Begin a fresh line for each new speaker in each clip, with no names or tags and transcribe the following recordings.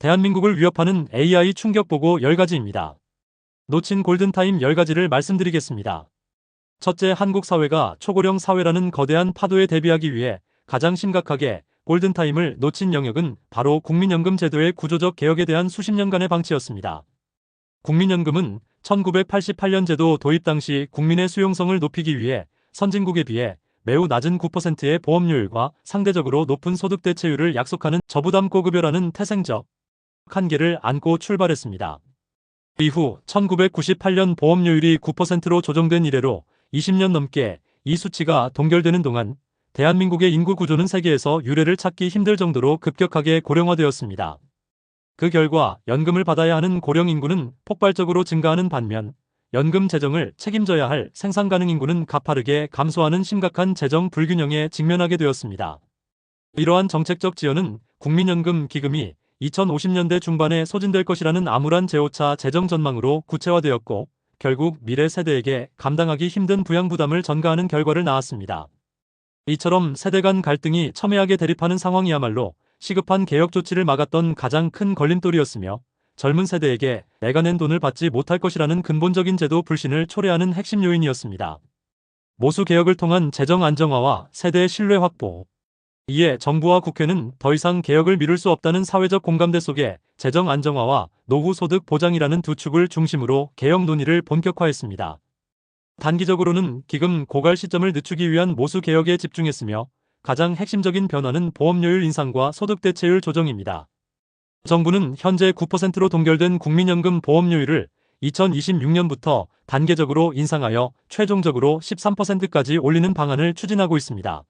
대한민국을 위협하는 AI 충격 보고 10가지입니다. 놓친 골든타임 10가지를 말씀드리겠습니다. 첫째, 한국 사회가 초고령 사회라는 거대한 파도에 대비하기 위해 가장 심각하게 골든타임을 놓친 영역은 바로 국민연금 제도의 구조적 개혁에 대한 수십 년간의 방치였습니다. 국민연금은 1988년 제도 도입 당시 국민의 수용성을 높이기 위해 선진국에 비해 매우 낮은 9%의 보험료율과 상대적으로 높은 소득 대체율을 약속하는 저부담고급여라는 태생적 한계를 안고 출발했습니다. 이후 1998년 보험료율이 9%로 조정된 이래로 20년 넘게 이 수치가 동결되는 동안 대한민국의 인구 구조는 세계에서 유례를 찾기 힘들 정도로 급격하게 고령화되었습니다. 그 결과 연금을 받아야 하는 고령 인구는 폭발적으로 증가하는 반면 연금 재정을 책임져야 할 생산 가능 인구는 가파르게 감소하는 심각한 재정 불균형에 직면하게 되었습니다. 이러한 정책적 지연은 국민연금 기금이 2050년대 중반에 소진될 것이라는 암울한 제5차 재정 전망으로 구체화되었고 결국 미래 세대에게 감당하기 힘든 부양 부담을 전가하는 결과를 낳았습니다. 이처럼 세대 간 갈등이 첨예하게 대립하는 상황이야말로 시급한 개혁 조치를 막았던 가장 큰 걸림돌이었으며 젊은 세대에게 내가 낸 돈을 받지 못할 것이라는 근본적인 제도 불신을 초래하는 핵심 요인이었습니다. 모수 개혁을 통한 재정 안정화와 세대의 신뢰 확보, 이에 정부와 국회는 더 이상 개혁을 미룰 수 없다는 사회적 공감대 속에 재정 안정화와 노후 소득 보장이라는 두 축을 중심으로 개혁 논의를 본격화했습니다. 단기적으로는 기금 고갈 시점을 늦추기 위한 모수 개혁에 집중했으며 가장 핵심적인 변화는 보험료율 인상과 소득 대체율 조정입니다. 정부는 현재 9%로 동결된 국민연금 보험료율을 2026년부터 단계적으로 인상하여 최종적으로 13%까지 올리는 방안을 추진하고 있습니다.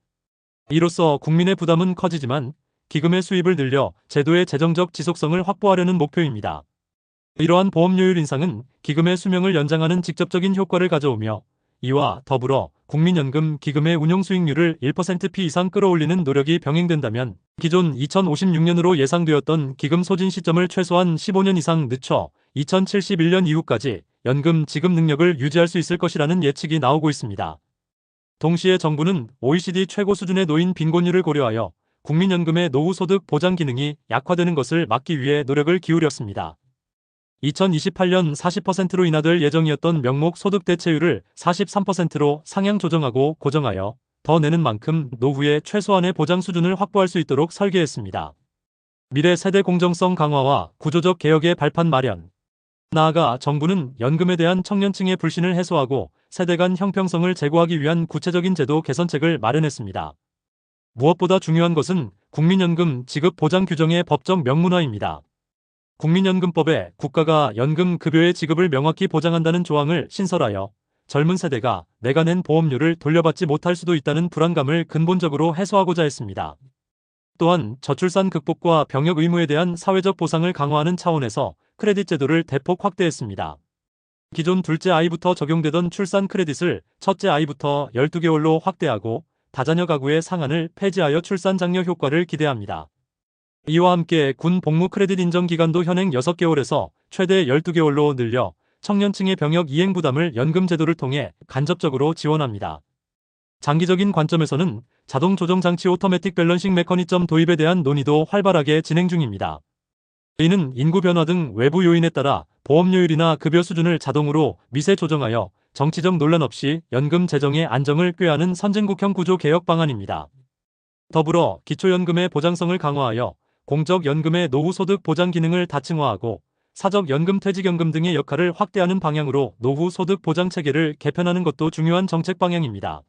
이로써 국민의 부담은 커지지만 기금의 수입을 늘려 제도의 재정적 지속성을 확보하려는 목표입니다. 이러한 보험료율 인상은 기금의 수명을 연장하는 직접적인 효과를 가져오며 이와 더불어 국민연금 기금의 운용 수익률을 1%p 이상 끌어올리는 노력이 병행된다면 기존 2056년으로 예상되었던 기금 소진 시점을 최소한 15년 이상 늦춰 2071년 이후까지 연금 지급 능력을 유지할 수 있을 것이라는 예측이 나오고 있습니다. 동시에 정부는 OECD 최고 수준의 노인 빈곤율을 고려하여 국민연금의 노후소득 보장 기능이 약화되는 것을 막기 위해 노력을 기울였습니다. 2028년 40%로 인하될 예정이었던 명목 소득 대체율을 43%로 상향 조정하고 고정하여 더 내는 만큼 노후에 최소한의 보장 수준을 확보할 수 있도록 설계했습니다. 미래 세대 공정성 강화와 구조적 개혁의 발판 마련. 나아가 정부는 연금에 대한 청년층의 불신을 해소하고 세대 간 형평성을 제고하기 위한 구체적인 제도 개선책을 마련했습니다. 무엇보다 중요한 것은 국민연금 지급 보장 규정의 법적 명문화입니다. 국민연금법에 국가가 연금 급여의 지급을 명확히 보장한다는 조항을 신설하여 젊은 세대가 내가 낸 보험료를 돌려받지 못할 수도 있다는 불안감을 근본적으로 해소하고자 했습니다. 또한 저출산 극복과 병역 의무에 대한 사회적 보상을 강화하는 차원에서 크레딧 제도를 대폭 확대했습니다. 기존 둘째 아이부터 적용되던 출산 크레딧을 첫째 아이부터 12개월로 확대하고 다자녀 가구의 상한을 폐지하여 출산 장려 효과를 기대합니다. 이와 함께 군 복무 크레딧 인정 기간도 현행 6개월에서 최대 12개월로 늘려 청년층의 병역 이행 부담을 연금 제도를 통해 간접적으로 지원합니다. 장기적인 관점에서는 자동 조정 장치 오토매틱 밸런싱 메커니즘 도입에 대한 논의도 활발하게 진행 중입니다. 이는 인구 변화 등 외부 요인에 따라 보험료율이나 급여 수준을 자동으로 미세 조정하여 정치적 논란 없이 연금 재정의 안정을 꾀하는 선진국형 구조 개혁 방안입니다. 더불어 기초연금의 보장성을 강화하여 공적연금의 노후소득 보장 기능을 다층화하고 사적연금 퇴직연금 등의 역할을 확대하는 방향으로 노후소득 보장 체계를 개편하는 것도 중요한 정책 방향입니다.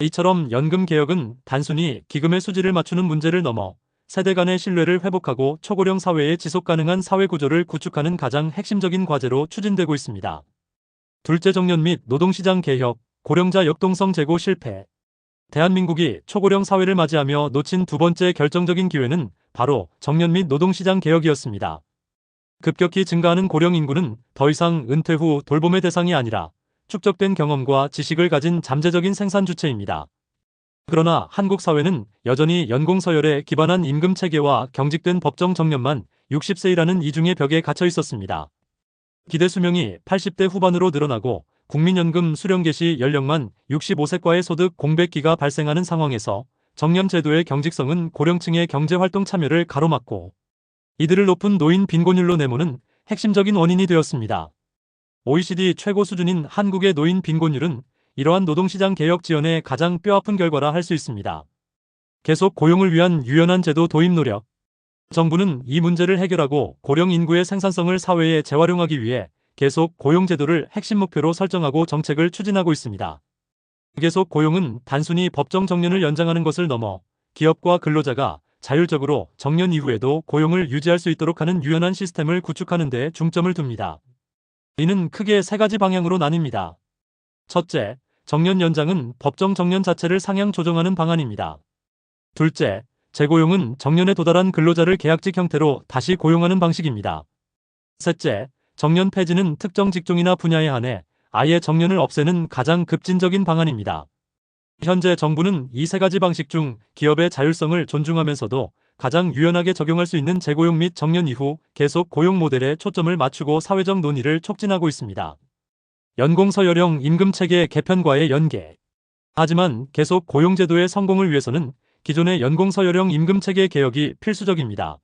이처럼 연금 개혁은 단순히 기금의 수지를 맞추는 문제를 넘어 세대 간의 신뢰를 회복하고 초고령 사회의 지속 가능한 사회 구조를 구축하는 가장 핵심적인 과제로 추진되고 있습니다. 둘째, 정년 및 노동시장 개혁, 고령자 역동성 제고 실패. 대한민국이 초고령 사회를 맞이하며 놓친 두 번째 결정적인 기회는 바로 정년 및 노동시장 개혁이었습니다. 급격히 증가하는 고령 인구는 더 이상 은퇴 후 돌봄의 대상이 아니라 축적된 경험과 지식을 가진 잠재적인 생산 주체입니다. 그러나 한국 사회는 여전히 연공서열에 기반한 임금 체계와 경직된 법정 정년만 60세이라는 이중의 벽에 갇혀 있었습니다. 기대 수명이 80대 후반으로 늘어나고 국민연금 수령 개시 연령만 65세과의 소득 공백기가 발생하는 상황에서 정년 제도의 경직성은 고령층의 경제활동 참여를 가로막고 이들을 높은 노인 빈곤율로 내모는 핵심적인 원인이 되었습니다. OECD 최고 수준인 한국의 노인 빈곤율은 이러한 노동시장 개혁 지원의 가장 뼈아픈 결과라 할 수 있습니다. 계속 고용을 위한 유연한 제도 도입 노력. 정부는 이 문제를 해결하고 고령 인구의 생산성을 사회에 재활용하기 위해 계속 고용 제도를 핵심 목표로 설정하고 정책을 추진하고 있습니다. 계속 고용은 단순히 법정 정년을 연장하는 것을 넘어 기업과 근로자가 자율적으로 정년 이후에도 고용을 유지할 수 있도록 하는 유연한 시스템을 구축하는 데 중점을 둡니다. 이는 크게 세 가지 방향으로 나뉩니다. 첫째, 정년 연장은 법정 정년 자체를 상향 조정하는 방안입니다. 둘째, 재고용은 정년에 도달한 근로자를 계약직 형태로 다시 고용하는 방식입니다. 셋째, 정년 폐지는 특정 직종이나 분야에 한해 아예 정년을 없애는 가장 급진적인 방안입니다. 현재 정부는 이 세 가지 방식 중 기업의 자율성을 존중하면서도 가장 유연하게 적용할 수 있는 재고용 및 정년 이후 계속 고용 모델에 초점을 맞추고 사회적 논의를 촉진하고 있습니다. 연공서열형 임금체계 개편과의 연계. 하지만 계속 고용제도의 성공을 위해서는 기존의 연공서열형 임금체계 개혁이 필수적입니다.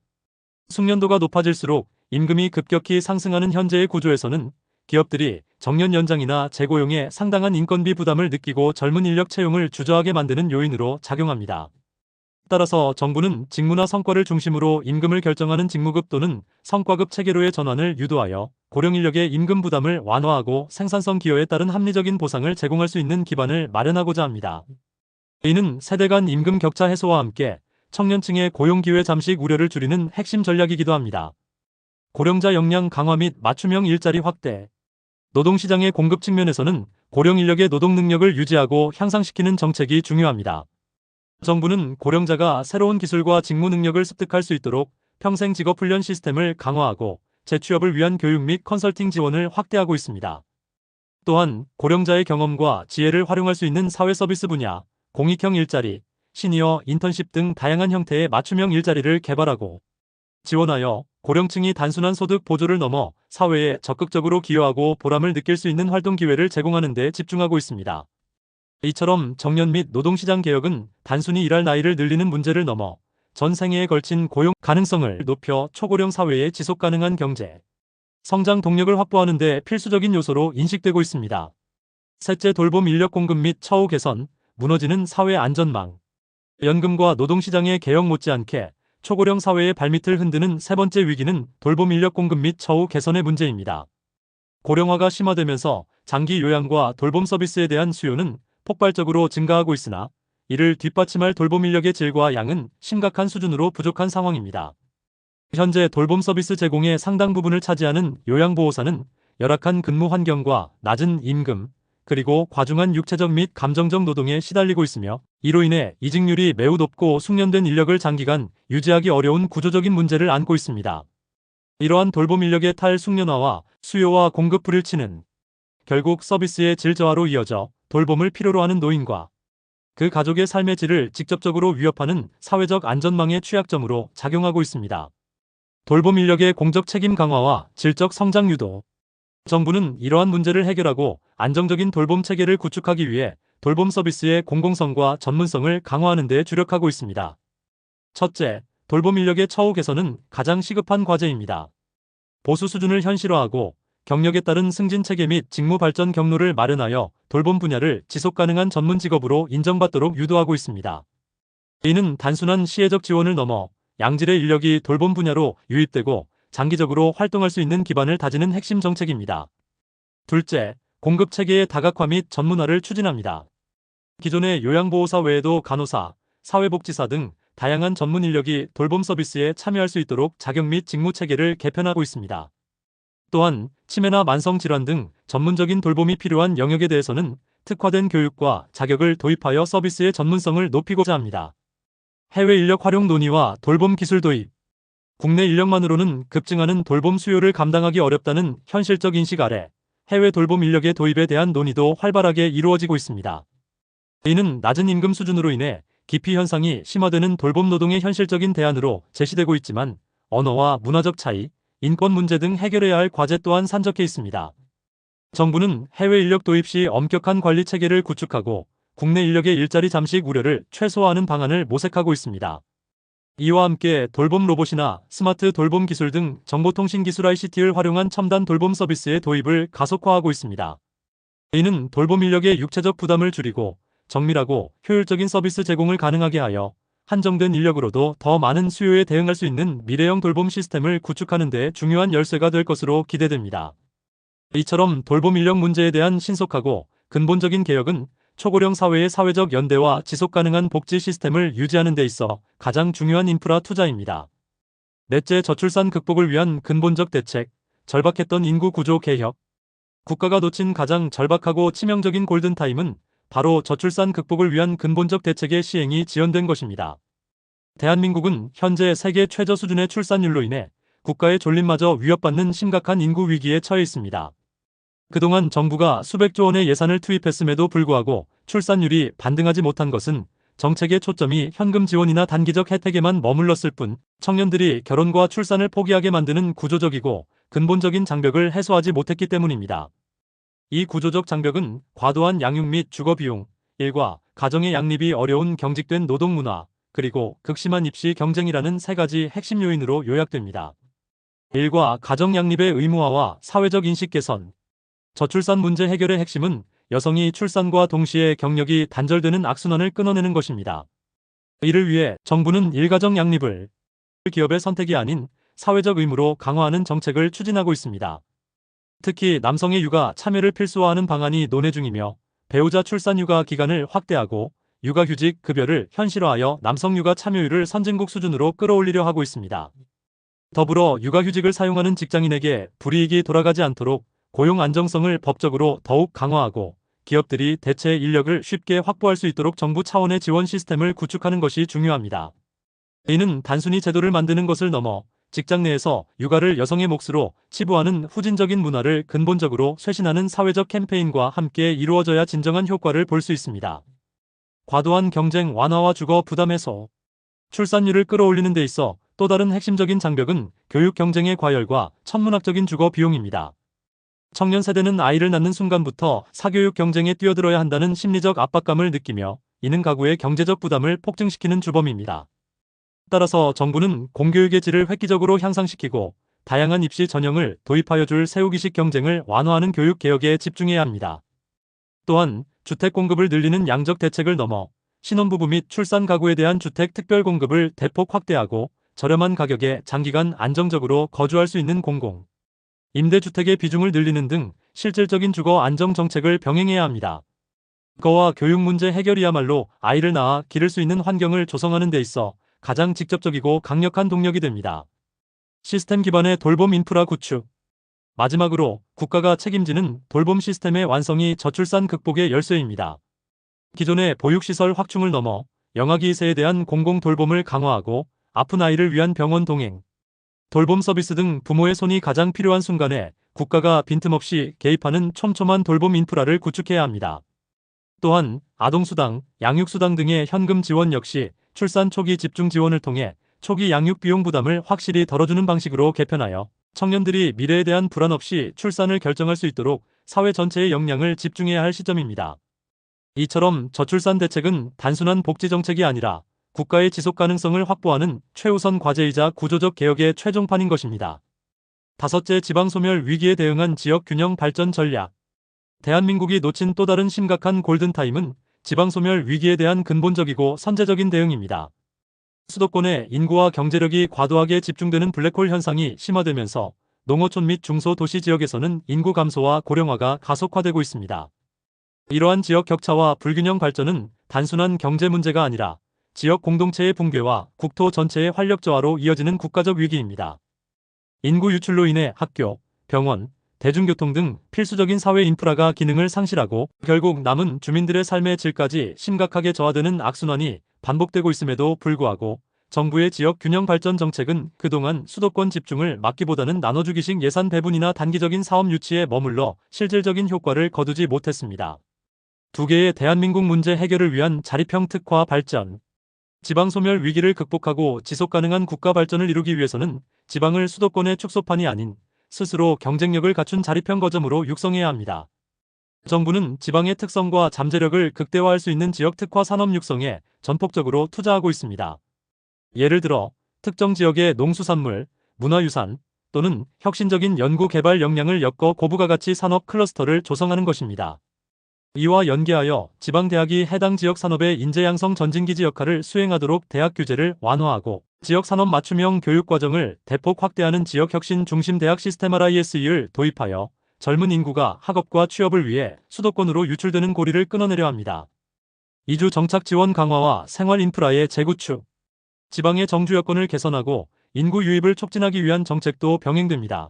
숙련도가 높아질수록 임금이 급격히 상승하는 현재의 구조에서는 기업들이 정년 연장이나 재고용에 상당한 인건비 부담을 느끼고 젊은 인력 채용을 주저하게 만드는 요인으로 작용합니다. 따라서 정부는 직무나 성과를 중심으로 임금을 결정하는 직무급 또는 성과급 체계로의 전환을 유도하여 고령 인력의 임금 부담을 완화하고 생산성 기여에 따른 합리적인 보상을 제공할 수 있는 기반을 마련하고자 합니다. 이는 세대 간 임금 격차 해소와 함께 청년층의 고용 기회 잠식 우려를 줄이는 핵심 전략이기도 합니다. 고령자 역량 강화 및 맞춤형 일자리 확대. 노동시장의 공급 측면에서는 고령 인력의 노동 능력을 유지하고 향상시키는 정책이 중요합니다. 정부는 고령자가 새로운 기술과 직무 능력을 습득할 수 있도록 평생 직업훈련 시스템을 강화하고 재취업을 위한 교육 및 컨설팅 지원을 확대하고 있습니다. 또한 고령자의 경험과 지혜를 활용할 수 있는 사회 서비스 분야, 공익형 일자리, 시니어 인턴십 등 다양한 형태의 맞춤형 일자리를 개발하고 지원하여 고령층이 단순한 소득 보조를 넘어 사회에 적극적으로 기여하고 보람을 느낄 수 있는 활동 기회를 제공하는 데 집중하고 있습니다. 이처럼 정년 및 노동시장 개혁은 단순히 일할 나이를 늘리는 문제를 넘어 전 생애에 걸친 고용 가능성을 높여 초고령 사회의 지속 가능한 경제, 성장 동력을 확보하는 데 필수적인 요소로 인식되고 있습니다. 셋째, 돌봄 인력 공급 및 처우 개선, 무너지는 사회 안전망. 연금과 노동시장의 개혁 못지않게 초고령 사회의 발밑을 흔드는 세 번째 위기는 돌봄 인력 공급 및 처우 개선의 문제입니다. 고령화가 심화되면서 장기 요양과 돌봄 서비스에 대한 수요는 폭발적으로 증가하고 있으나 이를 뒷받침할 돌봄 인력의 질과 양은 심각한 수준으로 부족한 상황입니다. 현재 돌봄 서비스 제공의 상당 부분을 차지하는 요양보호사는 열악한 근무 환경과 낮은 임금, 그리고 과중한 육체적 및 감정적 노동에 시달리고 있으며 이로 인해 이직률이 매우 높고 숙련된 인력을 장기간 유지하기 어려운 구조적인 문제를 안고 있습니다. 이러한 돌봄 인력의 탈숙련화와 수요와 공급 불일치는 결국 서비스의 질 저하로 이어져 돌봄을 필요로 하는 노인과 그 가족의 삶의 질을 직접적으로 위협하는 사회적 안전망의 취약점으로 작용하고 있습니다. 돌봄 인력의 공적 책임 강화와 질적 성장 유도. 정부는 이러한 문제를 해결하고 안정적인 돌봄 체계를 구축하기 위해 돌봄 서비스의 공공성과 전문성을 강화하는 데 주력하고 있습니다. 첫째, 돌봄 인력의 처우 개선은 가장 시급한 과제입니다. 보수 수준을 현실화하고 경력에 따른 승진 체계 및 직무 발전 경로를 마련하여 돌봄 분야를 지속 가능한 전문 직업으로 인정받도록 유도하고 있습니다. 이는 단순한 시혜적 지원을 넘어 양질의 인력이 돌봄 분야로 유입되고 장기적으로 활동할 수 있는 기반을 다지는 핵심 정책입니다. 둘째, 공급 체계의 다각화 및 전문화를 추진합니다. 기존의 요양보호사 외에도 간호사, 사회복지사 등 다양한 전문 인력이 돌봄 서비스에 참여할 수 있도록 자격 및 직무 체계를 개편하고 있습니다. 또한 치매나 만성질환 등 전문적인 돌봄이 필요한 영역에 대해서는 특화된 교육과 자격을 도입하여 서비스의 전문성을 높이고자 합니다. 해외 인력 활용 논의와 돌봄 기술 도입. 국내 인력만으로는 급증하는 돌봄 수요를 감당하기 어렵다는 현실적 인식 아래 해외 돌봄 인력의 도입에 대한 논의도 활발하게 이루어지고 있습니다. 이는 낮은 임금 수준으로 인해 기피 현상이 심화되는 돌봄 노동의 현실적인 대안으로 제시되고 있지만 언어와 문화적 차이, 인권 문제 등 해결해야 할 과제 또한 산적해 있습니다. 정부는 해외 인력 도입 시 엄격한 관리 체계를 구축하고 국내 인력의 일자리 잠식 우려를 최소화하는 방안을 모색하고 있습니다. 이와 함께 돌봄 로봇이나 스마트 돌봄 기술 등 정보통신 기술 ICT를 활용한 첨단 돌봄 서비스의 도입을 가속화하고 있습니다. 이는 돌봄 인력의 육체적 부담을 줄이고 정밀하고 효율적인 서비스 제공을 가능하게 하여 한정된 인력으로도 더 많은 수요에 대응할 수 있는 미래형 돌봄 시스템을 구축하는 데 중요한 열쇠가 될 것으로 기대됩니다. 이처럼 돌봄 인력 문제에 대한 신속하고 근본적인 개혁은 초고령 사회의 사회적 연대와 지속 가능한 복지 시스템을 유지하는 데 있어 가장 중요한 인프라 투자입니다. 넷째, 저출산 극복을 위한 근본적 대책, 절박했던 인구 구조 개혁. 국가가 놓친 가장 절박하고 치명적인 골든타임은 바로 저출산 극복을 위한 근본적 대책의 시행이 지연된 것입니다. 대한민국은 현재 세계 최저 수준의 출산율로 인해 국가의 존립마저 위협받는 심각한 인구 위기에 처해 있습니다. 그동안 정부가 수백조 원의 예산을 투입했음에도 불구하고 출산율이 반등하지 못한 것은 정책의 초점이 현금 지원이나 단기적 혜택에만 머물렀을 뿐 청년들이 결혼과 출산을 포기하게 만드는 구조적이고 근본적인 장벽을 해소하지 못했기 때문입니다. 이 구조적 장벽은 과도한 양육 및 주거 비용, 일과 가정의 양립이 어려운 경직된 노동 문화, 그리고 극심한 입시 경쟁이라는 세 가지 핵심 요인으로 요약됩니다. 일과 가정 양립의 의무화와 사회적 인식 개선. 저출산 문제 해결의 핵심은 여성이 출산과 동시에 경력이 단절되는 악순환을 끊어내는 것입니다. 이를 위해 정부는 일가정 양립을 기업의 선택이 아닌 사회적 의무로 강화하는 정책을 추진하고 있습니다. 특히 남성의 육아 참여를 필수화하는 방안이 논의 중이며 배우자 출산 육아 기간을 확대하고 육아휴직 급여를 현실화하여 남성 육아 참여율을 선진국 수준으로 끌어올리려 하고 있습니다. 더불어 육아휴직을 사용하는 직장인에게 불이익이 돌아가지 않도록 고용 안정성을 법적으로 더욱 강화하고 기업들이 대체 인력을 쉽게 확보할 수 있도록 정부 차원의 지원 시스템을 구축하는 것이 중요합니다. 이는 단순히 제도를 만드는 것을 넘어 직장 내에서 육아를 여성의 몫으로 치부하는 후진적인 문화를 근본적으로 쇄신하는 사회적 캠페인과 함께 이루어져야 진정한 효과를 볼 수 있습니다. 과도한 경쟁 완화와 주거 부담 해소. 출산율을 끌어올리는 데 있어 또 다른 핵심적인 장벽은 교육 경쟁의 과열과 천문학적인 주거 비용입니다. 청년 세대는 아이를 낳는 순간부터 사교육 경쟁에 뛰어들어야 한다는 심리적 압박감을 느끼며 이는 가구의 경제적 부담을 폭증시키는 주범입니다. 따라서 정부는 공교육의 질을 획기적으로 향상시키고 다양한 입시 전형을 도입하여 줄 세우기식 경쟁을 완화하는 교육 개혁에 집중해야 합니다. 또한 주택 공급을 늘리는 양적 대책을 넘어 신혼부부 및 출산 가구에 대한 주택 특별 공급을 대폭 확대하고 저렴한 가격에 장기간 안정적으로 거주할 수 있는 공공 임대주택의 비중을 늘리는 등 실질적인 주거 안정 정책을 병행해야 합니다. 주거와 교육 문제 해결이야말로 아이를 낳아 기를 수 있는 환경을 조성하는 데 있어 가장 직접적이고 강력한 동력이 됩니다. 시스템 기반의 돌봄 인프라 구축. 마지막으로 국가가 책임지는 돌봄 시스템의 완성이 저출산 극복의 열쇠입니다. 기존의 보육시설 확충을 넘어 영아기 2세에 대한 공공 돌봄을 강화하고 아픈 아이를 위한 병원 동행, 돌봄 서비스 등 부모의 손이 가장 필요한 순간에 국가가 빈틈없이 개입하는 촘촘한 돌봄 인프라를 구축해야 합니다. 또한 아동수당, 양육수당 등의 현금 지원 역시 출산 초기 집중 지원을 통해 초기 양육 비용 부담을 확실히 덜어주는 방식으로 개편하여 청년들이 미래에 대한 불안 없이 출산을 결정할 수 있도록 사회 전체의 역량을 집중해야 할 시점입니다. 이처럼 저출산 대책은 단순한 복지 정책이 아니라 국가의 지속 가능성을 확보하는 최우선 과제이자 구조적 개혁의 최종판인 것입니다. 다섯째, 지방소멸 위기에 대응한 지역 균형 발전 전략. 대한민국이 놓친 또 다른 심각한 골든타임은 지방소멸 위기에 대한 근본적이고 선제적인 대응입니다. 수도권의 인구와 경제력이 과도하게 집중되는 블랙홀 현상이 심화되면서 농어촌 및 중소도시 지역에서는 인구 감소와 고령화가 가속화되고 있습니다. 이러한 지역 격차와 불균형 발전은 단순한 경제 문제가 아니라 지역 공동체의 붕괴와 국토 전체의 활력 저하로 이어지는 국가적 위기입니다. 인구 유출로 인해 학교, 병원, 대중교통 등 필수적인 사회 인프라가 기능을 상실하고 결국 남은 주민들의 삶의 질까지 심각하게 저하되는 악순환이 반복되고 있음에도 불구하고 정부의 지역 균형 발전 정책은 그동안 수도권 집중을 막기보다는 나눠주기식 예산 배분이나 단기적인 사업 유치에 머물러 실질적인 효과를 거두지 못했습니다. 두 개의 대한민국 문제 해결을 위한 자립형 특화 발전. 지방소멸 위기를 극복하고 지속가능한 국가 발전을 이루기 위해서는 지방을 수도권의 축소판이 아닌 스스로 경쟁력을 갖춘 자립형 거점으로 육성해야 합니다. 정부는 지방의 특성과 잠재력을 극대화할 수 있는 지역 특화 산업 육성에 전폭적으로 투자하고 있습니다. 예를 들어 특정 지역의 농수산물, 문화유산 또는 혁신적인 연구 개발 역량을 엮어 고부가가치 산업 클러스터를 조성하는 것입니다. 이와 연계하여 지방대학이 해당 지역 산업의 인재 양성 전진기지 역할을 수행하도록 대학 규제를 완화하고 지역 산업 맞춤형 교육 과정을 대폭 확대하는 지역 혁신 중심 대학 시스템 RISE를 도입하여 젊은 인구가 학업과 취업을 위해 수도권으로 유출되는 고리를 끊어내려 합니다. 이주 정착 지원 강화와 생활 인프라의 재구축, 지방의 정주 여건을 개선하고 인구 유입을 촉진하기 위한 정책도 병행됩니다.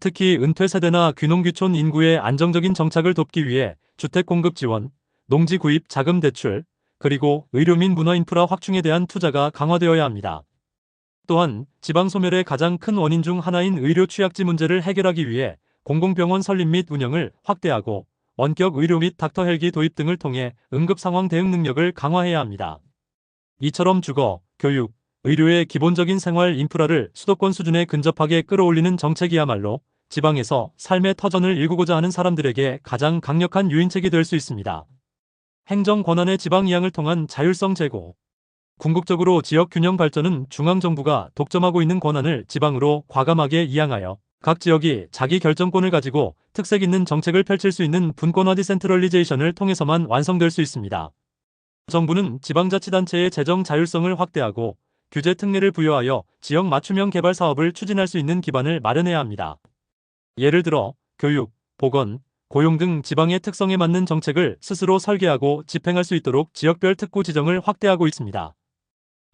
특히 은퇴 세대나 귀농귀촌 인구의 안정적인 정착을 돕기 위해 주택 공급 지원, 농지 구입 자금 대출, 그리고 의료 및 문화 인프라 확충에 대한 투자가 강화되어야 합니다. 또한 지방 소멸의 가장 큰 원인 중 하나인 의료 취약지 문제를 해결하기 위해 공공병원 설립 및 운영을 확대하고 원격 의료 및 닥터 헬기 도입 등을 통해 응급 상황 대응 능력을 강화해야 합니다. 이처럼 주거, 교육, 의료의 기본적인 생활 인프라를 수도권 수준에 근접하게 끌어올리는 정책이야말로 지방에서 삶의 터전을 일구고자 하는 사람들에게 가장 강력한 유인책이 될 수 있습니다. 행정 권한의 지방 이양을 통한 자율성 제고. 궁극적으로 지역 균형 발전은 중앙정부가 독점하고 있는 권한을 지방으로 과감하게 이양하여 각 지역이 자기 결정권을 가지고 특색 있는 정책을 펼칠 수 있는 분권화 디센트럴리제이션을 통해서만 완성될 수 있습니다. 정부는 지방자치단체의 재정 자율성을 확대하고 규제 특례를 부여하여 지역 맞춤형 개발 사업을 추진할 수 있는 기반을 마련해야 합니다. 예를 들어 교육, 보건, 고용 등 지방의 특성에 맞는 정책을 스스로 설계하고 집행할 수 있도록 지역별 특구 지정을 확대하고 있습니다.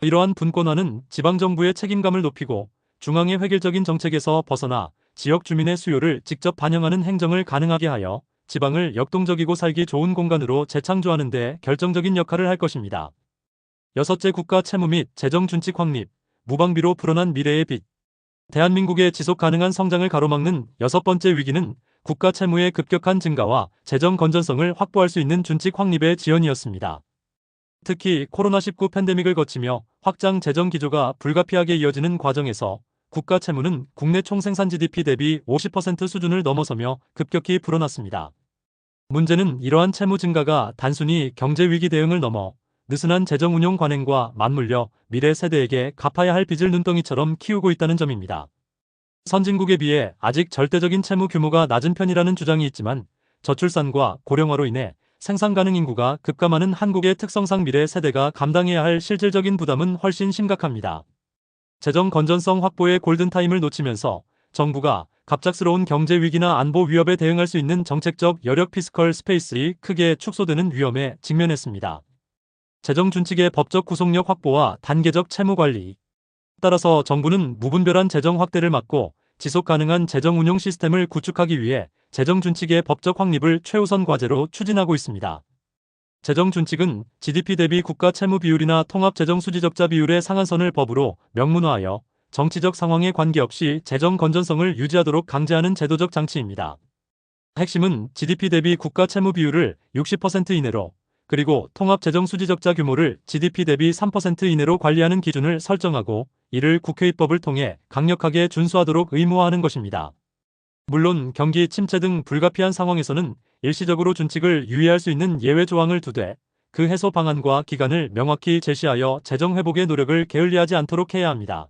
이러한 분권화는 지방정부의 책임감을 높이고 중앙의 획일적인 정책에서 벗어나 지역 주민의 수요를 직접 반영하는 행정을 가능하게 하여 지방을 역동적이고 살기 좋은 공간으로 재창조하는 데 결정적인 역할을 할 것입니다. 여섯째, 국가 채무 및 재정 준칙 확립, 무방비로 불어난 미래의 빚. 대한민국의 지속 가능한 성장을 가로막는 여섯 번째 위기는 국가 채무의 급격한 증가와 재정 건전성을 확보할 수 있는 준칙 확립의 지연이었습니다. 특히 코로나19 팬데믹을 거치며 확장 재정 기조가 불가피하게 이어지는 과정에서 국가 채무는 국내 총생산 GDP 대비 50% 수준을 넘어서며 급격히 불어났습니다. 문제는 이러한 채무 증가가 단순히 경제 위기 대응을 넘어 느슨한 재정 운용 관행과 맞물려 미래 세대에게 갚아야 할 빚을 눈덩이처럼 키우고 있다는 점입니다. 선진국에 비해 아직 절대적인 채무 규모가 낮은 편이라는 주장이 있지만 저출산과 고령화로 인해 생산 가능 인구가 급감하는 한국의 특성상 미래 세대가 감당해야 할 실질적인 부담은 훨씬 심각합니다. 재정 건전성 확보의 골든타임을 놓치면서 정부가 갑작스러운 경제 위기나 안보 위협에 대응할 수 있는 정책적 여력 피스컬 스페이스가 크게 축소되는 위험에 직면했습니다. 재정 준칙의 법적 구속력 확보와 단계적 채무 관리. 따라서 정부는 무분별한 재정 확대를 막고 지속 가능한 재정 운용 시스템을 구축하기 위해 재정 준칙의 법적 확립을 최우선 과제로 추진하고 있습니다. 재정 준칙은 GDP 대비 국가 채무 비율이나 통합 재정 수지 적자 비율의 상한선을 법으로 명문화하여 정치적 상황에 관계없이 재정 건전성을 유지하도록 강제하는 제도적 장치입니다. 핵심은 GDP 대비 국가 채무 비율을 60% 이내로, 그리고 통합 재정 수지 적자 규모를 GDP 대비 3% 이내로 관리하는 기준을 설정하고 이를 국회 입법을 통해 강력하게 준수하도록 의무화하는 것입니다. 물론 경기 침체 등 불가피한 상황에서는 일시적으로 준칙을 유예할 수 있는 예외 조항을 두되 그 해소 방안과 기간을 명확히 제시하여 재정 회복의 노력을 게을리하지 않도록 해야 합니다.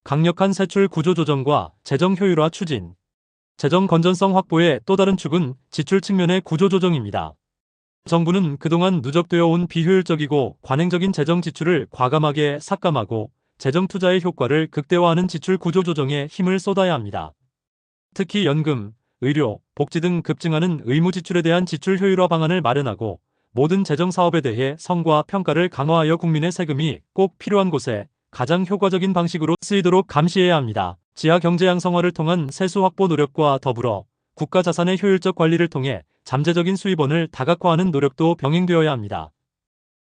강력한 세출 구조 조정과 재정 효율화 추진. 재정 건전성 확보의 또 다른 축은 지출 측면의 구조 조정입니다. 정부는 그동안 누적되어 온 비효율적이고 관행적인 재정 지출을 과감하게 삭감하고 재정 투자의 효과를 극대화하는 지출 구조 조정에 힘을 쏟아야 합니다. 특히 연금, 의료, 복지 등 급증하는 의무 지출에 대한 지출 효율화 방안을 마련하고 모든 재정 사업에 대해 성과 평가를 강화하여 국민의 세금이 꼭 필요한 곳에 가장 효과적인 방식으로 쓰이도록 감시해야 합니다. 지하 경제 양성화를 통한 세수 확보 노력과 더불어 국가 자산의 효율적 관리를 통해 잠재적인 수입원을 다각화하는 노력도 병행되어야 합니다.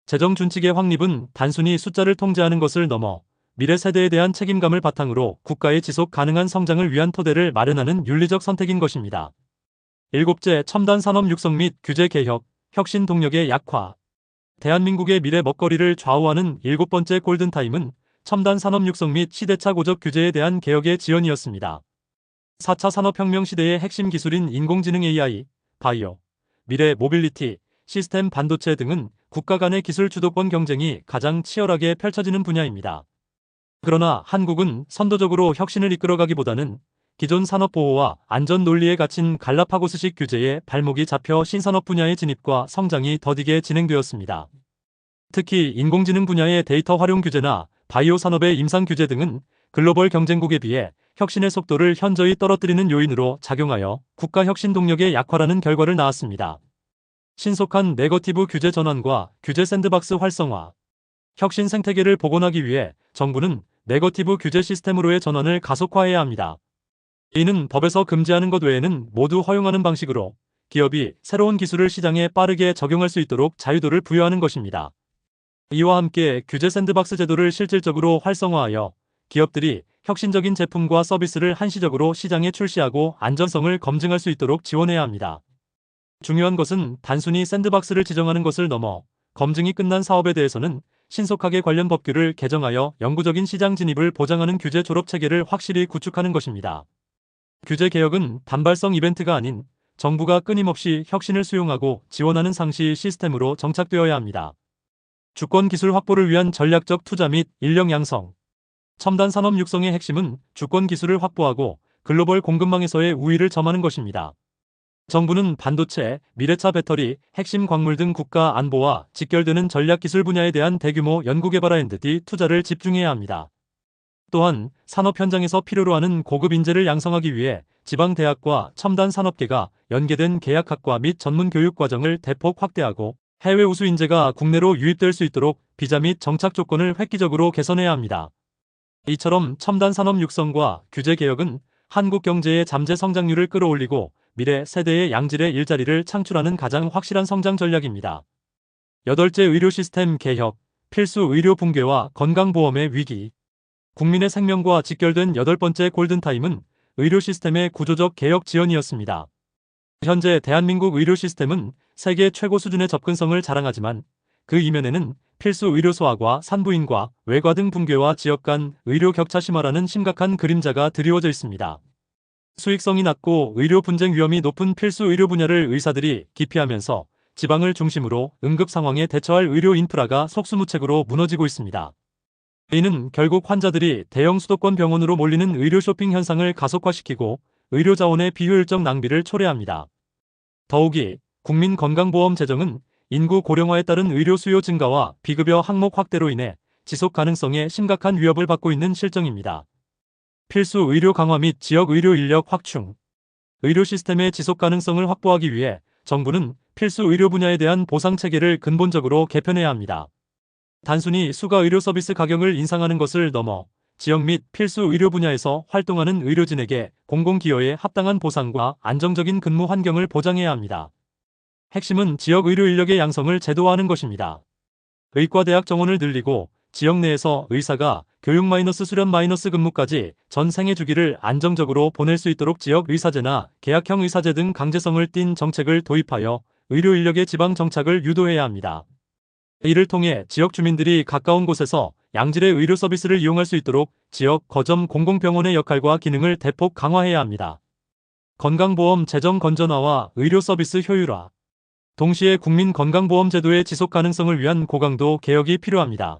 재정 준칙의 확립은 단순히 숫자를 통제하는 것을 넘어 미래 세대에 대한 책임감을 바탕으로 국가의 지속 가능한 성장을 위한 토대를 마련하는 윤리적 선택인 것입니다. 일곱째, 첨단 산업 육성 및 규제 개혁, 혁신 동력의 약화. 대한민국의 미래 먹거리를 좌우하는 일곱 번째 골든타임은 첨단 산업 육성 및 시대착 오적 규제에 대한 개혁의 지연이었습니다. 4차 산업혁명 시대의 핵심 기술인 인공지능 AI, 바이오, 미래 모빌리티, 시스템 반도체 등은 국가 간의 기술 주도권 경쟁이 가장 치열하게 펼쳐지는 분야입니다. 그러나 한국은 선도적으로 혁신을 이끌어가기보다는 기존 산업 보호와 안전 논리에 갇힌 갈라파고스식 규제에 발목이 잡혀 신산업 분야의 진입과 성장이 더디게 진행되었습니다. 특히 인공지능 분야의 데이터 활용 규제나 바이오 산업의 임상 규제 등은 글로벌 경쟁국에 비해 혁신의 속도를 현저히 떨어뜨리는 요인으로 작용하여 국가 혁신 동력의 약화라는 결과를 낳았습니다. 신속한 네거티브 규제 전환과 규제 샌드박스 활성화. 혁신 생태계를 복원하기 위해 정부는 네거티브 규제 시스템으로의 전환을 가속화해야 합니다. 이는 법에서 금지하는 것 외에는 모두 허용하는 방식으로 기업이 새로운 기술을 시장에 빠르게 적용할 수 있도록 자유도를 부여하는 것입니다. 이와 함께 규제 샌드박스 제도를 실질적으로 활성화하여 기업들이 혁신적인 제품과 서비스를 한시적으로 시장에 출시하고 안전성을 검증할 수 있도록 지원해야 합니다. 중요한 것은 단순히 샌드박스를 지정하는 것을 넘어 검증이 끝난 사업에 대해서는 신속하게 관련 법규를 개정하여 영구적인 시장 진입을 보장하는 규제 졸업 체계를 확실히 구축하는 것입니다. 규제 개혁은 단발성 이벤트가 아닌 정부가 끊임없이 혁신을 수용하고 지원하는 상시 시스템으로 정착되어야 합니다. 주권 기술 확보를 위한 전략적 투자 및 인력 양성. 첨단 산업 육성의 핵심은 주권 기술을 확보하고 글로벌 공급망에서의 우위를 점하는 것입니다. 정부는 반도체, 미래차 배터리, 핵심 광물 등 국가 안보와 직결되는 전략 기술 분야에 대한 대규모 연구개발 R&D 투자를 집중해야 합니다. 또한 산업 현장에서 필요로 하는 고급 인재를 양성하기 위해 지방 대학과 첨단 산업계가 연계된 계약학과 및 전문 교육 과정을 대폭 확대하고 해외 우수 인재가 국내로 유입될 수 있도록 비자 및 정착 조건을 획기적으로 개선해야 합니다. 이처럼 첨단 산업 육성과 규제 개혁은 한국 경제의 잠재 성장률을 끌어올리고 미래 세대의 양질의 일자리를 창출하는 가장 확실한 성장 전략입니다. 8째 의료 시스템 개혁, 필수 의료 붕괴와 건강보험의 위기. 국민의 생명과 직결된 8번째 골든타임은 의료 시스템의 구조적 개혁 지연이었습니다. 현재 대한민국 의료 시스템은 세계 최고 수준의 접근성을 자랑하지만 그 이면에는 필수 의료 소화과 산부인과 외과 등 붕괴와 지역 간 의료 격차 심화라는 심각한 그림자가 드리워져 있습니다. 수익성이 낮고 의료 분쟁 위험이 높은 필수 의료 분야를 의사들이 기피하면서 지방을 중심으로 응급 상황에 대처할 의료 인프라가 속수무책으로 무너지고 있습니다. 이는 결국 환자들이 대형 수도권 병원으로 몰리는 의료 쇼핑 현상을 가속화시키고 의료 자원의 비효율적 낭비를 초래합니다. 더욱이 국민건강보험 제정은 인구 고령화에 따른 의료 수요 증가와 비급여 항목 확대로 인해 지속 가능성에 심각한 위협을 받고 있는 실정입니다. 필수 의료 강화 및 지역 의료 인력 확충. 의료 시스템의 지속 가능성을 확보하기 위해 정부는 필수 의료 분야에 대한 보상 체계를 근본적으로 개편해야 합니다. 단순히 수가 의료 서비스 가격을 인상하는 것을 넘어 지역 및 필수 의료 분야에서 활동하는 의료진에게 공공기여에 합당한 보상과 안정적인 근무 환경을 보장해야 합니다. 핵심은 지역 의료 인력의 양성을 제도화하는 것입니다. 의과대학 정원을 늘리고 지역 내에서 의사가 교육 수련 근무까지 전 생애 주기를 안정적으로 보낼 수 있도록 지역 의사제나 계약형 의사제 등 강제성을 띤 정책을 도입하여 의료 인력의 지방 정착을 유도해야 합니다. 이를 통해 지역 주민들이 가까운 곳에서 양질의 의료 서비스를 이용할 수 있도록 지역 거점 공공병원의 역할과 기능을 대폭 강화해야 합니다. 건강보험 재정 건전화와 의료 서비스 효율화. 동시에 국민건강보험 제도의 지속 가능성을 위한 고강도 개혁이 필요합니다.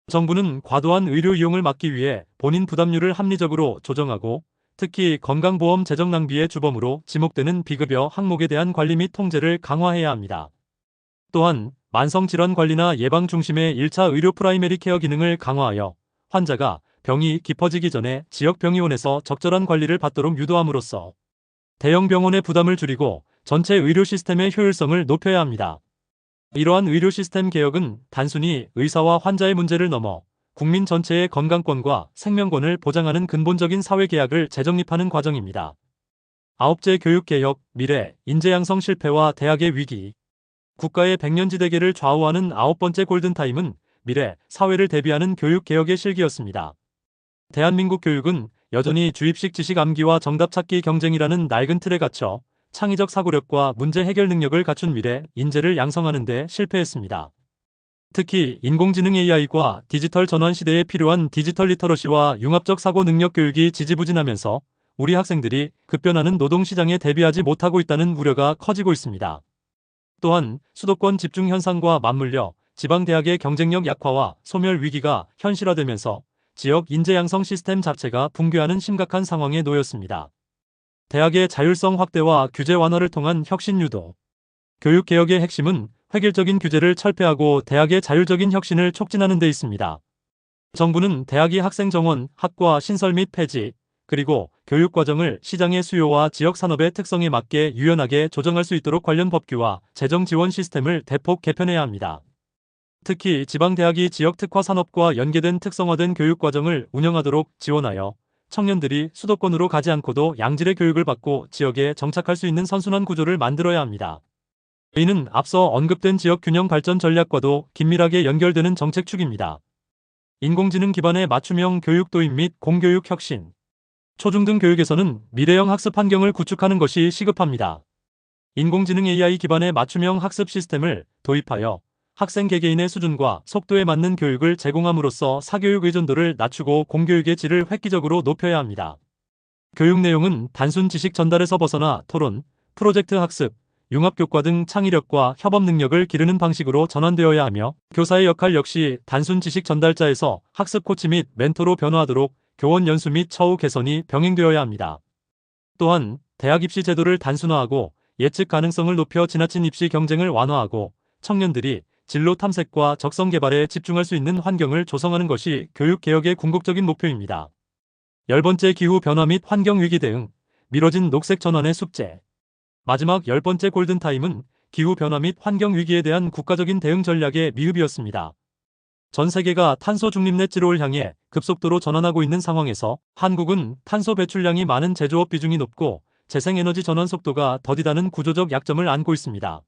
정부는 과도한 의료 이용을 막기 위해 본인 부담률을 합리적으로 조정하고 특히 건강보험 재정 낭비의 주범으로 지목되는 비급여 항목에 대한 관리 및 통제를 강화해야 합니다. 또한 만성질환 관리나 예방 중심의 1차 의료 프라이머리 케어 기능을 강화하여 환자가 병이 깊어지기 전에 지역병의원에서 적절한 관리를 받도록 유도함으로써 대형 병원의 부담을 줄이고 전체 의료 시스템의 효율성을 높여야 합니다. 이러한 의료 시스템 개혁은 단순히 의사와 환자의 문제를 넘어 국민 전체의 건강권과 생명권을 보장하는 근본적인 사회계약을 재정립하는 과정입니다. 9째 교육개혁, 미래, 인재 양성 실패와 대학의 위기. 국가의 백년지대계를 좌우하는 9번째 골든타임은 미래, 사회를 대비하는 교육개혁의 실기였습니다. 대한민국 교육은 여전히 주입식 지식 암기와 정답 찾기 경쟁이라는 낡은 틀에 갇혀 창의적 사고력과 문제 해결 능력을 갖춘 미래, 인재를 양성하는 데 실패했습니다. 특히 인공지능 AI과 디지털 전환 시대에 필요한 디지털 리터러시와 융합적 사고 능력 교육이 지지부진하면서 우리 학생들이 급변하는 노동시장에 대비하지 못하고 있다는 우려가 커지고 있습니다. 또한 수도권 집중 현상과 맞물려 지방대학의 경쟁력 약화와 소멸 위기가 현실화되면서 지역 인재 양성 시스템 자체가 붕괴하는 심각한 상황에 놓였습니다. 대학의 자율성 확대와 규제 완화를 통한 혁신 유도. 교육개혁의 핵심은 획일적인 규제를 철폐하고 대학의 자율적인 혁신을 촉진하는 데 있습니다. 정부는 대학이 학생 정원, 학과 신설 및 폐지, 그리고 교육과정을 시장의 수요와 지역 산업의 특성에 맞게 유연하게 조정할 수 있도록 관련 법규와 재정 지원 시스템을 대폭 개편해야 합니다. 특히 지방대학이 지역 특화 산업과 연계된 특성화된 교육과정을 운영하도록 지원하여 청년들이 수도권으로 가지 않고도 양질의 교육을 받고 지역에 정착할 수 있는 선순환 구조를 만들어야 합니다. 이는 앞서 언급된 지역 균형 발전 전략과도 긴밀하게 연결되는 정책축입니다. 인공지능 기반의 맞춤형 교육 도입 및 공교육 혁신. 초중등 교육에서는 미래형 학습 환경을 구축하는 것이 시급합니다. 인공지능 AI 기반의 맞춤형 학습 시스템을 도입하여 학생 개개인의 수준과 속도에 맞는 교육을 제공함으로써 사교육 의존도를 낮추고 공교육의 질을 획기적으로 높여야 합니다. 교육 내용은 단순 지식 전달에서 벗어나 토론, 프로젝트 학습, 융합교과 등 창의력과 협업 능력을 기르는 방식으로 전환되어야 하며 교사의 역할 역시 단순 지식 전달자에서 학습 코치 및 멘토로 변화하도록 교원 연수 및 처우 개선이 병행되어야 합니다. 또한 대학 입시 제도를 단순화하고 예측 가능성을 높여 지나친 입시 경쟁을 완화하고 청년들이 진로 탐색과 적성 개발에 집중할 수 있는 환경을 조성하는 것이 교육개혁의 궁극적인 목표입니다. 10번째 기후 변화 및 환경 위기 대응, 미뤄진 녹색 전환의 숙제. 마지막 10번째 골든타임은 기후 변화 및 환경 위기에 대한 국가적인 대응 전략의 미흡이었습니다. 전 세계가 탄소 중립 넷지로를 향해 급속도로 전환하고 있는 상황에서 한국은 탄소 배출량이 많은 제조업 비중이 높고 재생에너지 전환 속도가 더디다는 구조적 약점을 안고 있습니다.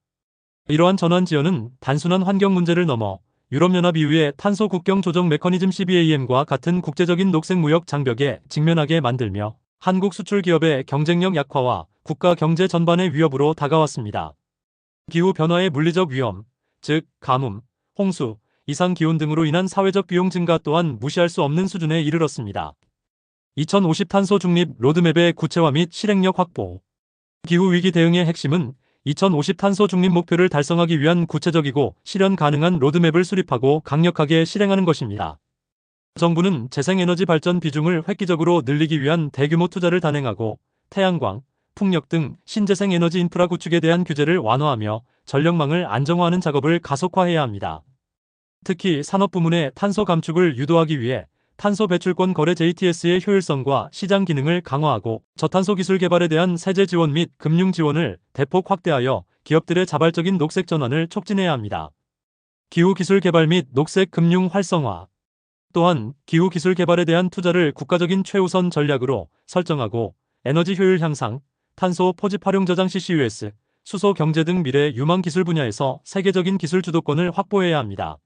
이러한 전환 지연은 단순한 환경 문제를 넘어 유럽연합 이후의 탄소 국경 조정 메커니즘 CBAM과 같은 국제적인 녹색 무역 장벽에 직면하게 만들며 한국 수출 기업의 경쟁력 약화와 국가 경제 전반의 위협으로 다가왔습니다. 기후 변화의 물리적 위험, 즉 가뭄, 홍수, 이상 기온 등으로 인한 사회적 비용 증가 또한 무시할 수 없는 수준에 이르렀습니다. 2050 탄소 중립 로드맵의 구체화 및 실행력 확보. 기후 위기 대응의 핵심은 2050 탄소 중립 목표를 달성하기 위한 구체적이고 실현 가능한 로드맵을 수립하고 강력하게 실행하는 것입니다. 정부는 재생에너지 발전 비중을 획기적으로 늘리기 위한 대규모 투자를 단행하고 태양광, 풍력 등 신재생 에너지 인프라 구축에 대한 규제를 완화하며 전력망을 안정화하는 작업을 가속화해야 합니다. 특히 산업 부문의 탄소 감축을 유도하기 위해 탄소 배출권 거래 JTS의 효율성과 시장 기능을 강화하고 저탄소 기술 개발에 대한 세제 지원 및 금융 지원을 대폭 확대하여 기업들의 자발적인 녹색 전환을 촉진해야 합니다. 기후 기술 개발 및 녹색 금융 활성화. 또한 기후 기술 개발에 대한 투자를 국가적인 최우선 전략으로 설정하고 에너지 효율 향상, 탄소 포집 활용 저장 CCUS, 수소 경제 등 미래 유망 기술 분야에서 세계적인 기술 주도권을 확보해야 합니다.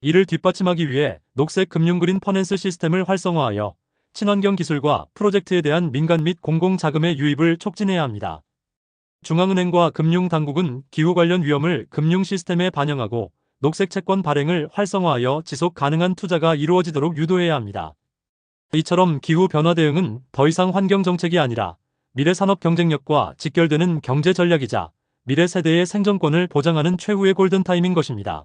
이를 뒷받침하기 위해 녹색 금융 그린 퍼낸스 시스템을 활성화하여 친환경 기술과 프로젝트에 대한 민간 및 공공 자금의 유입을 촉진해야 합니다. 중앙은행과 금융당국은 기후 관련 위험을 금융 시스템에 반영하고 녹색 채권 발행을 활성화하여 지속 가능한 투자가 이루어지도록 유도해야 합니다. 이처럼 기후 변화 대응은 더 이상 환경 정책이 아니라 미래 산업 경쟁력과 직결되는 경제 전략이자 미래 세대의 생존권을 보장하는 최후의 골든타임인 것입니다.